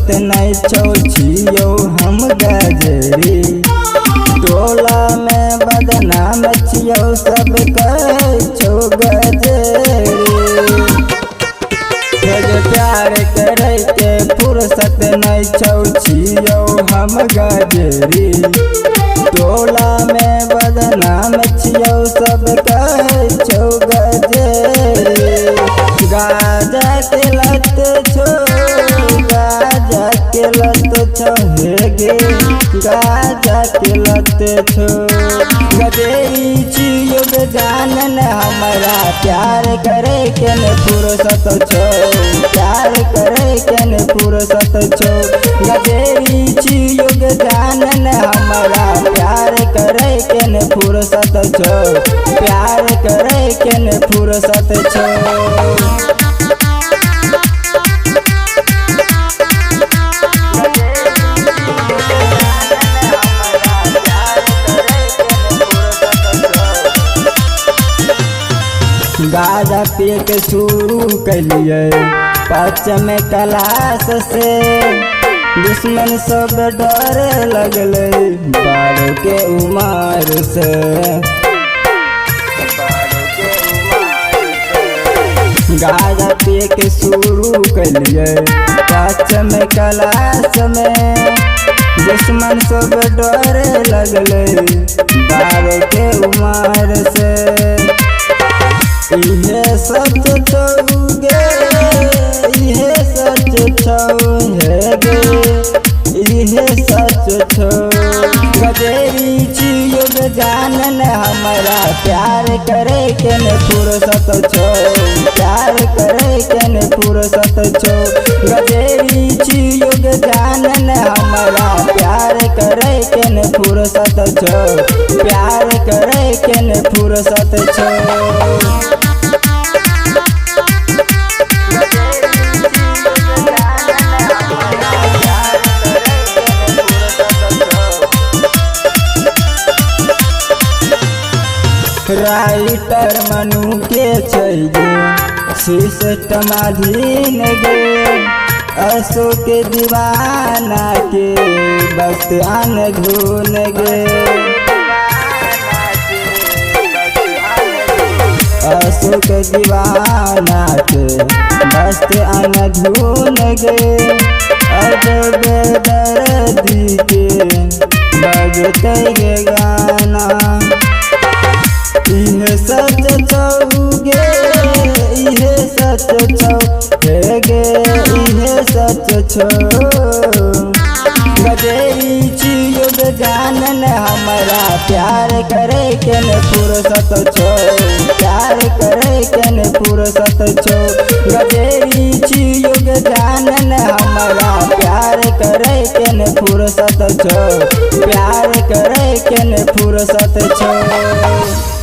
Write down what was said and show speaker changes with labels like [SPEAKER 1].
[SPEAKER 1] फुर्सत नहीं छौ छियौ हम गजरी। टोला में बदनाम छियौ सब कहै छौ गजरी। प्यार करे के फुर्सत नहीं छौ छियौ हम गजरी। टोला में बदनाम छियौ सब कहै छौ गजरी। गाजा के लत छो, गाजा के लत छो हे गे, गाजा के लत छो। गजरी छियौ जानन हमरा प्यार करे के न फुर्सत छो, प्यार करे के न फुर्सत छो। गजरी छियौ जानन हमरा प्यार करे के न फुर्सत छो, प्यार करे के न फुर्सत छो। गाजा पिए के शुरू कलिए पश्चिम क्लास से। दुश्मन सब डर लगले 12 के उम्र से। गाजा पिए के शुरू कलिए पश्चिम क्लास में। दुश्मन सब डर लगले 12 के उम्र से। इहे सच छौ गे, इहे सच छौ हे गे, इहे सच छौ। गजरी छियौ जानन हमरा प्यार करे के न फुर्सत छौ, प्यार करे के न फुर्सत छौ। गजरी छियौ जानन हमरा प्यार करे के न फुर्सत छौ, प्यार करे के न फुर्सत छौ। राइटर मनु के चाहिए सिस्टम अधीन गे। अशोक के दीवाना के बस आन धुन गे। अशोक दीवाना के बस आन धुन गे। अब बेदर्दी के बजते गे गाना। इहे सच छौ गे, इहे सच छौ हे गे, इहे सच छौ। गजरी छियौ जानन हमरा प्यार करे के न फुर्सत छौ, प्यार करे के न फुर्सत छौ। गजरी छियौ जानन हमरा प्यार करे के न फुर्सत छौ, प्यार करे के न फुर्सत छौ।